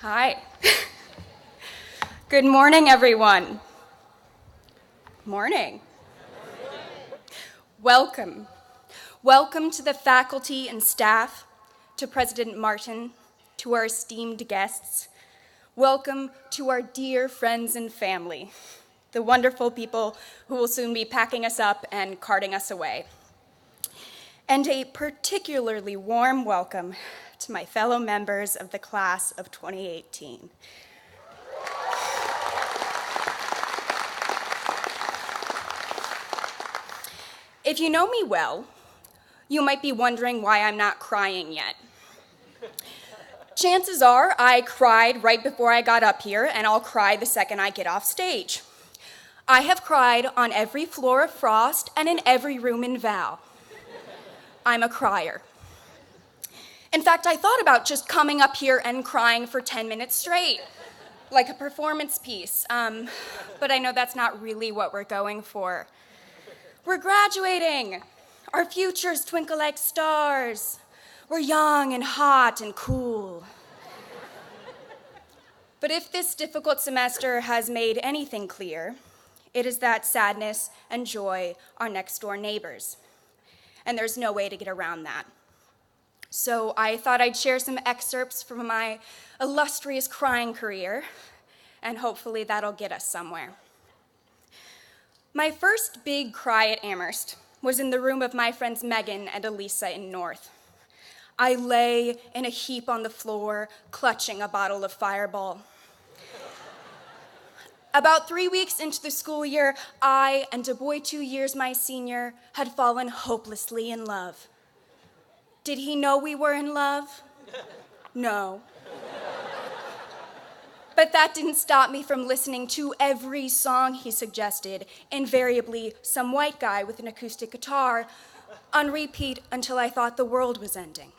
Hi. Good morning, everyone. Morning. Welcome. Welcome to the faculty and staff, to President Martin, to our esteemed guests. Welcome to our dear friends and family, the wonderful people who will soon be packing us up and carting us away. And a particularly warm welcome to my fellow members of the class of 2018. If you know me well, you might be wondering why I'm not crying yet. Chances are I cried right before I got up here, and I'll cry the second I get off stage. I have cried on every floor of Frost and in every room in Val. I'm a crier. In fact, I thought about just coming up here and crying for 10 minutes straight, like a performance piece, but I know that's not really what we're going for. We're graduating. Our futures twinkle like stars. We're young and hot and cool. But if this difficult semester has made anything clear, it is that sadness and joy are next-door neighbors, and there's no way to get around that. So I thought I'd share some excerpts from my illustrious crying career, and hopefully that'll get us somewhere. My first big cry at Amherst was in the room of my friends Megan and Elisa in North. I lay in a heap on the floor, clutching a bottle of Fireball. About 3 weeks into the school year, I and a boy 2 years my senior had fallen hopelessly in love. Did he know we were in love? No. But that didn't stop me from listening to every song he suggested, invariably some white guy with an acoustic guitar, on repeat until I thought the world was ending.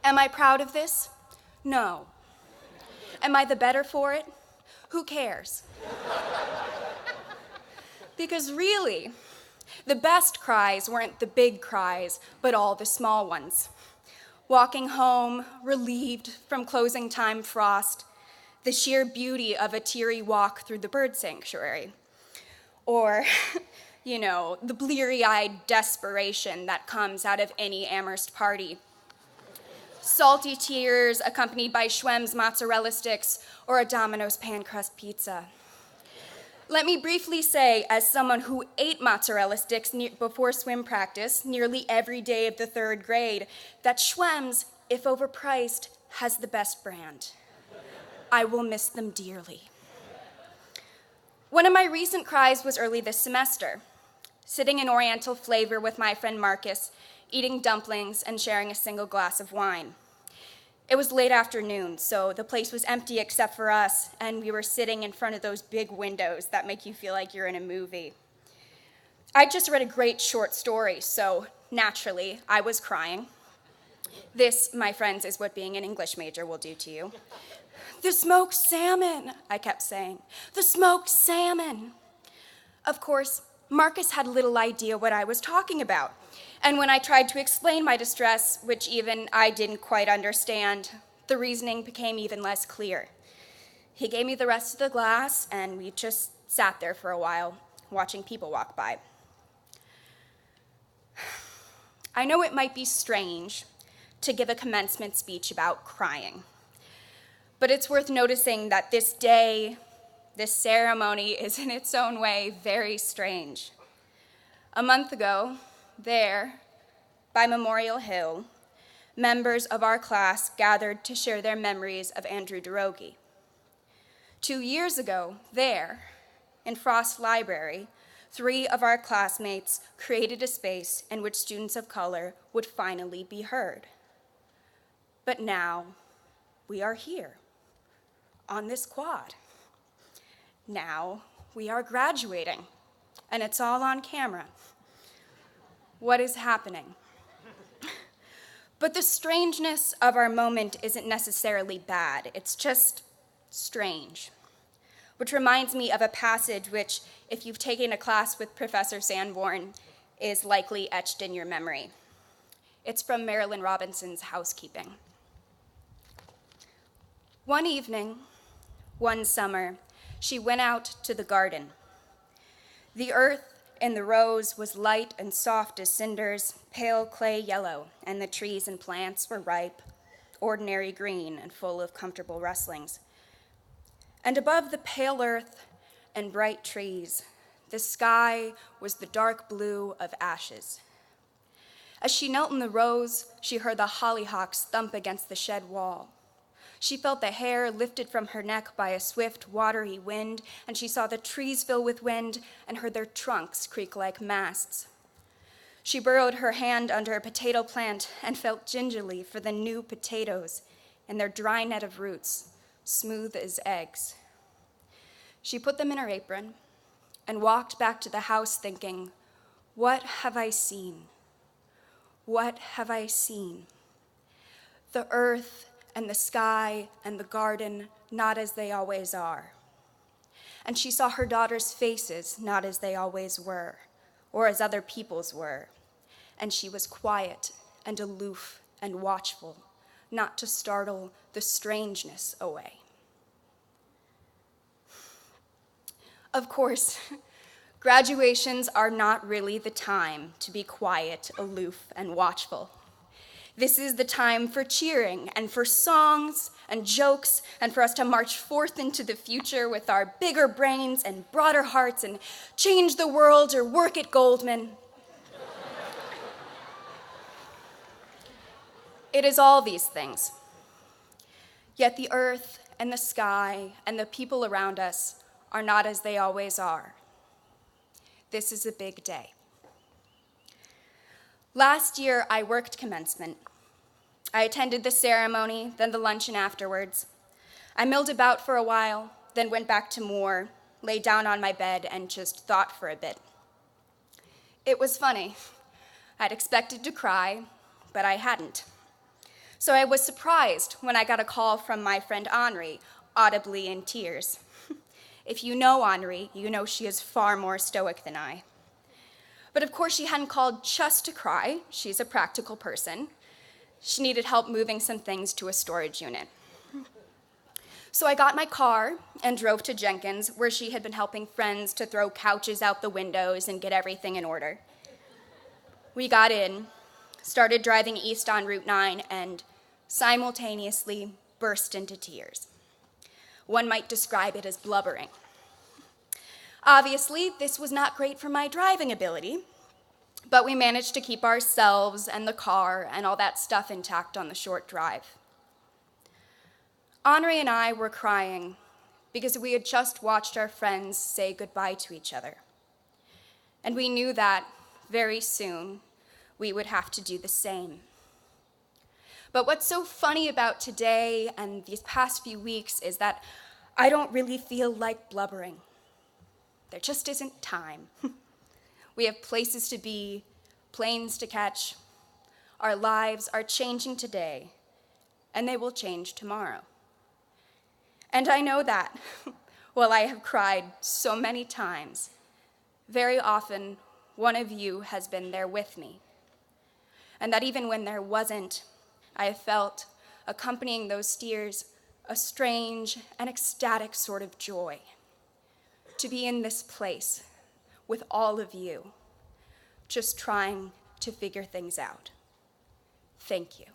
Am I proud of this? No. Am I the better for it? Who cares? Because really, the best cries weren't the big cries, but all the small ones. Walking home, relieved from closing time frost, the sheer beauty of a teary walk through the bird sanctuary. Or, the bleary-eyed desperation that comes out of any Amherst party. Salty tears accompanied by Schwemm's mozzarella sticks or a Domino's pan crust pizza. Let me briefly say, as someone who ate mozzarella sticks before swim practice nearly every day of the third grade, that Schwemm's, if overpriced, has the best brand. I will miss them dearly. One of my recent cries was early this semester, sitting in Oriental Flavor with my friend Marcus, eating dumplings and sharing a single glass of wine. It was late afternoon, so the place was empty except for us, and we were sitting in front of those big windows that make you feel like you're in a movie. I just read a great short story, so naturally, I was crying. This, my friends, is what being an English major will do to you. The smoked salmon, I kept saying. The smoked salmon. Of course, Marcus had little idea what I was talking about. And when I tried to explain my distress, which even I didn't quite understand, the reasoning became even less clear. He gave me the rest of the glass, and we just sat there for a while, watching people walk by. I know it might be strange to give a commencement speech about crying, but it's worth noticing that this day, this ceremony is in its own way very strange. A month ago, there, by Memorial Hill, members of our class gathered to share their memories of Andrew DeRogie. 2 years ago, there, in Frost Library, 3 of our classmates created a space in which students of color would finally be heard. But now, we are here, on this quad. Now, we are graduating, and it's all on camera. What is happening? But the strangeness of our moment isn't necessarily bad. It's just strange. Which reminds me of a passage which, if you've taken a class with Professor Sanborn, is likely etched in your memory. It's from Marilyn Robinson's Housekeeping. One evening, one summer, she went out to the garden. The earth in the rows was light and soft as cinders, pale clay yellow, and the trees and plants were ripe, ordinary green, and full of comfortable rustlings. And above the pale earth and bright trees, the sky was the dark blue of ashes. As she knelt in the rows, she heard the hollyhocks thump against the shed wall. She felt the hair lifted from her neck by a swift, watery wind, and she saw the trees fill with wind and heard their trunks creak like masts. She burrowed her hand under a potato plant and felt gingerly for the new potatoes and their dry net of roots, smooth as eggs. She put them in her apron and walked back to the house thinking, "What have I seen? What have I seen? The earth and the sky and the garden not as they always are." And she saw her daughters' faces not as they always were, or as other people's were. And she was quiet and aloof and watchful, not to startle the strangeness away. Of course, graduations are not really the time to be quiet, aloof, and watchful. This is the time for cheering and for songs and jokes and for us to march forth into the future with our bigger brains and broader hearts and change the world or work at Goldman. It is all these things. Yet the earth and the sky and the people around us are not as they always are. This is a big day. Last year, I worked commencement. I attended the ceremony, then the luncheon afterwards. I milled about for a while, then went back to Moore, lay down on my bed, and just thought for a bit. It was funny. I'd expected to cry, but I hadn't. So I was surprised when I got a call from my friend Henri, audibly in tears. If you know Henri, you know she is far more stoic than I. But of course, she hadn't called just to cry. She's a practical person. She needed help moving some things to a storage unit. So I got my car and drove to Jenkins, where she had been helping friends to throw couches out the windows and get everything in order. We got in, started driving east on Route 9, and simultaneously burst into tears. One might describe it as blubbering. Obviously, this was not great for my driving ability, but we managed to keep ourselves and the car and all that stuff intact on the short drive. Henri and I were crying because we had just watched our friends say goodbye to each other. And we knew that very soon we would have to do the same. But what's so funny about today and these past few weeks is that I don't really feel like blubbering. There just isn't time. We have places to be, planes to catch. Our lives are changing today, and they will change tomorrow. And I know that, while I have cried so many times, very often one of you has been there with me. And that even when there wasn't, I have felt, accompanying those tears, a strange and ecstatic sort of joy. To be in this place with all of you, just trying to figure things out. Thank you.